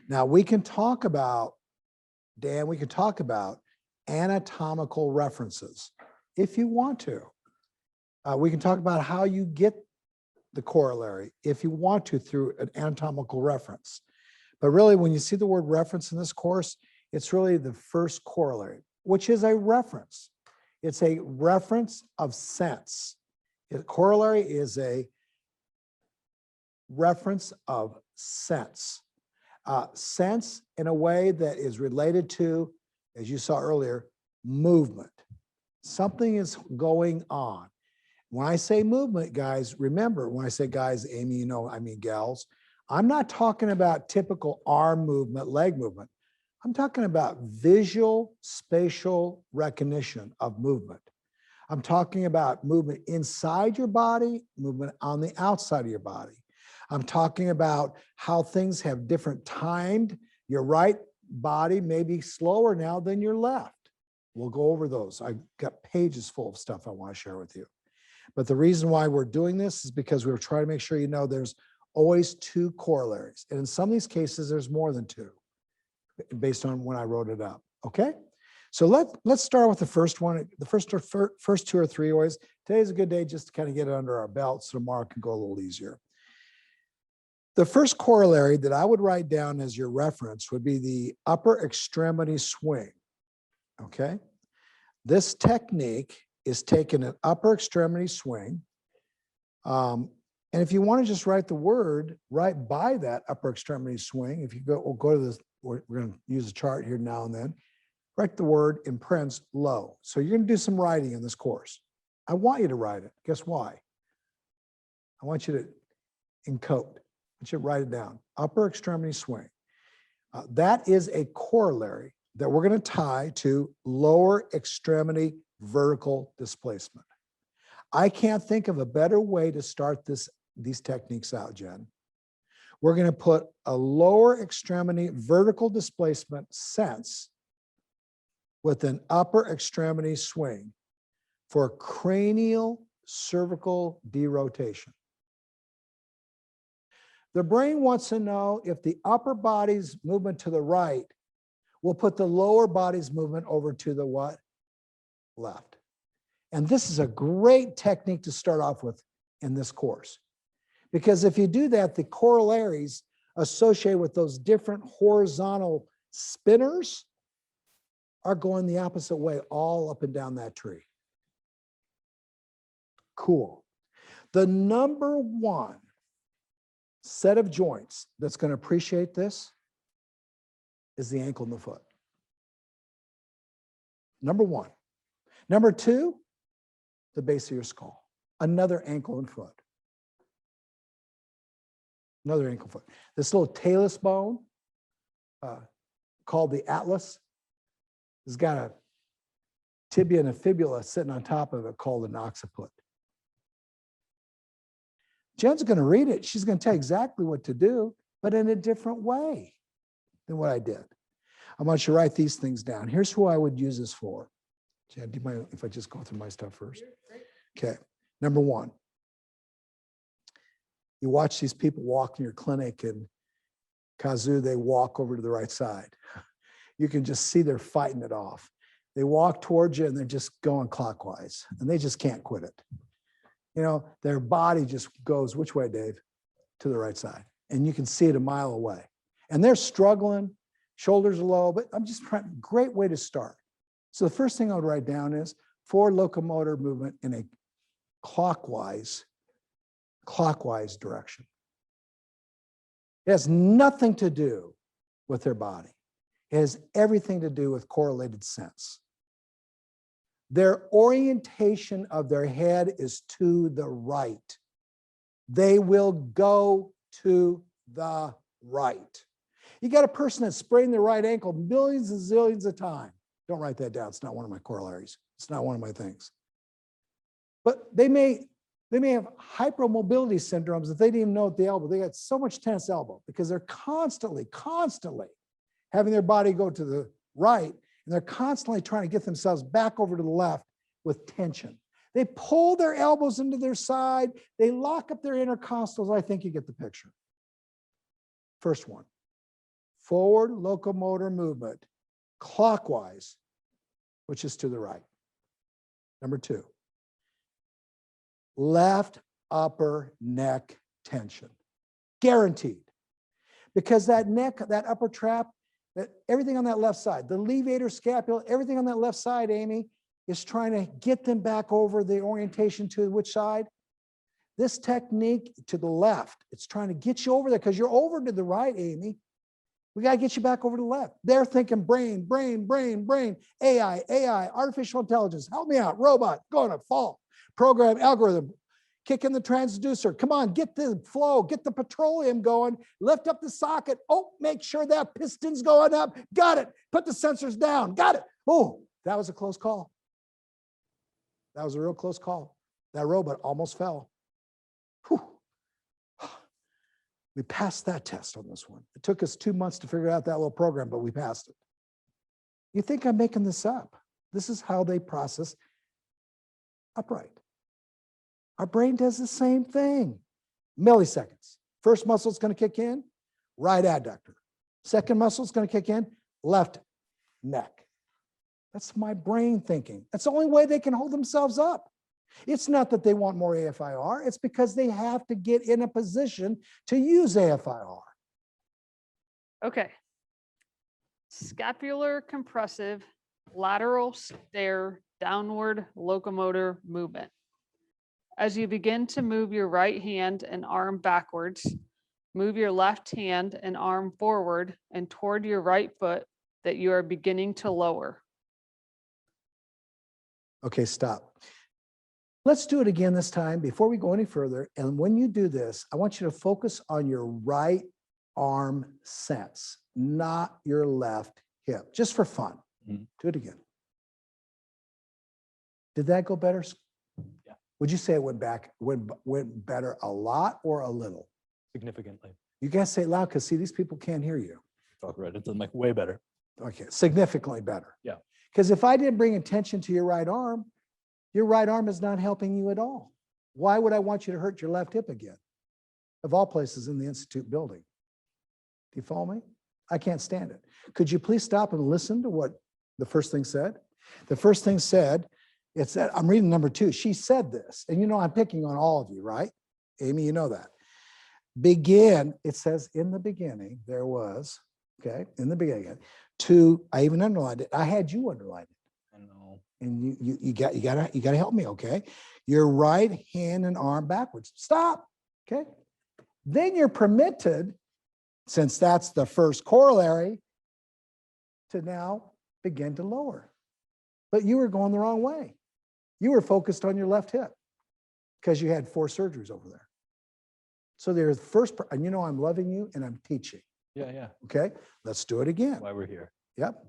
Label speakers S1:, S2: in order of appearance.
S1: Now we can talk about, Dan, we can talk about anatomical references if you want to. We can talk about how you get the corollary if you want to through an anatomical reference. But really, when you see the word reference in this course, it's really the first corollary, which is a reference. It's a reference of sense. A corollary is a reference of sense. Sense in a way that is related to, as you saw earlier, movement. Something is going on. When I say movement, guys, remember, when I say guys, Amy, you know, I mean gals, I'm not talking about typical arm movement, leg movement. I'm talking about visual spatial recognition of movement. I'm talking about movement inside your body, movement on the outside of your body. I'm talking about how things have different timed. Your right body may be slower now than your left. We'll go over those. I've got pages full of stuff I want to share with you. But the reason why we're doing this is because we're trying to make sure you know there's always two corollaries. And in some of these cases, there's more than two, based on when I wrote it up. Okay? So let's start with the first one. The first two or three always. Today's a good day just to kind of get it under our belt so tomorrow can go a little easier. The first corollary that I would write down as your reference would be the upper extremity swing. Okay? This technique is taking an upper extremity swing. And if you want to just write the word right by that upper extremity swing, if you go, we'll go to this, we're going to use a chart here now and then, write the word in parens low. So you're going to do some writing in this course. I want you to write it. Guess why? I want you to encode. I want you to write it down. Upper extremity swing. That is a corollary that we're going to tie to lower extremity vertical displacement. I can't think of a better way to start these techniques out, Jen. We're going to put a lower extremity vertical displacement sense with an upper extremity swing for cranial cervical derotation. The brain wants to know if the upper body's movement to the right will put the lower body's movement over to the what? Left. And this is a great technique to start off with in this course. Because if you do that, the corollaries associated with those different horizontal spinners are going the opposite way all up and down that tree. Cool. The number one set of joints that's going to appreciate this is the ankle and the foot. Number one. Number two, the base of your skull. Another ankle and foot. Another ankle foot. This little talus bone called the atlas has got a tibia and a fibula sitting on top of it called an occiput. Jen's going to read it. She's going to tell you exactly what to do, but in a different way than what I did. I want you to write these things down. Here's who I would use this for. Jen, do you mind if I just go through my stuff first? Okay. Number one, you watch these people walk in your clinic and kazoo, they walk over to the right side. You can just see they're fighting it off. They walk towards you and they're just going clockwise and they just can't quit it. You know, their body just goes, which way, Dave? To the right side. And you can see it a mile away. And they're struggling, shoulders are low, but I'm just trying, great way to start. So the first thing I would write down is forward locomotor movement in a clockwise direction. It has nothing to do with their body. It has everything to do with correlated sense. Their orientation of their head is to the right. They will go to the right. You got a person that's spraining their right ankle millions and zillions of times. Don't write that down. It's not one of my corollaries. It's not one of my things. But they may have hypermobility syndromes that they didn't even know at the elbow. They got so much tense elbow because they're constantly having their body go to the right, and they're constantly trying to get themselves back over to the left with tension. They pull their elbows into their side. They lock up their intercostals. I think you get the picture. First one, forward locomotor movement clockwise, which is to the right. Number 2, left upper neck tension, guaranteed. Because that neck, that upper trap, that everything on that left side, the levator scapula, everything on that left side, Amy, is trying to get them back over the orientation to which side? This technique to the left, it's trying to get you over there because you're over to the right, Amy. We got to get you back over to the left. They're thinking brain, brain, brain, brain, AI, AI, artificial intelligence. Help me out. Robot, going to fall. Program, algorithm, kick in the transducer. Come on, get the flow, get the petroleum going. Lift up the socket. Oh, make sure that piston's going up. Got it. Put the sensors down. Got it. Oh, that was a close call. That was a real close call. That robot almost fell. Whew. We passed that test on this one. It took us 2 months to figure out that little program, but we passed it. You think I'm making this up? This is how they process upright. Our brain does the same thing. Milliseconds. First muscle is going to kick in, right adductor. Second muscle is going to kick in, left neck. That's my brain thinking. That's the only way they can hold themselves up. It's not that they want more AFIR. It's because they have to get in a position to use AFIR.
S2: Okay. Scapular compressive lateral stair downward locomotor movement. As you begin to move your right hand and arm backwards, move your left hand and arm forward and toward your right foot that you are beginning to lower.
S1: Okay, stop. Let's do it again this time before we go any further. And when you do this, I want you to focus on your right arm sense, not your left hip, just for fun. Mm-hmm. Do it again. Did that go better?
S3: Yeah.
S1: Would you say it went better a lot or a little?
S3: Significantly.
S1: You guys say it loud because see, these people can't hear you.
S3: Talk right. It's like way better.
S1: Okay, significantly better.
S3: Yeah.
S1: Because if I didn't bring attention to your right arm is not helping you at all. Why would I want you to hurt your left hip again? Of all places in the Institute building. Do you follow me? I can't stand it. Could you please stop and listen to what the first thing said? The first thing said, it said, I'm reading number 2. She said this, and you know I'm picking on all of you, right? Amy, you know that. Begin, it says in the beginning, there was, okay, in the beginning, I even underlined it. I had you underline it.
S3: I know.
S1: And you gotta help me, okay? Your right hand and arm backwards. Stop, okay? Then you're permitted, since that's the first corollary, to now begin to lower. But you were going the wrong way. You were focused on your left hip because you had 4 surgeries over there. So there's the first, and you know I'm loving you and I'm teaching.
S3: Yeah, yeah.
S1: Okay, let's do it again.
S3: Why we're here.
S1: Yep.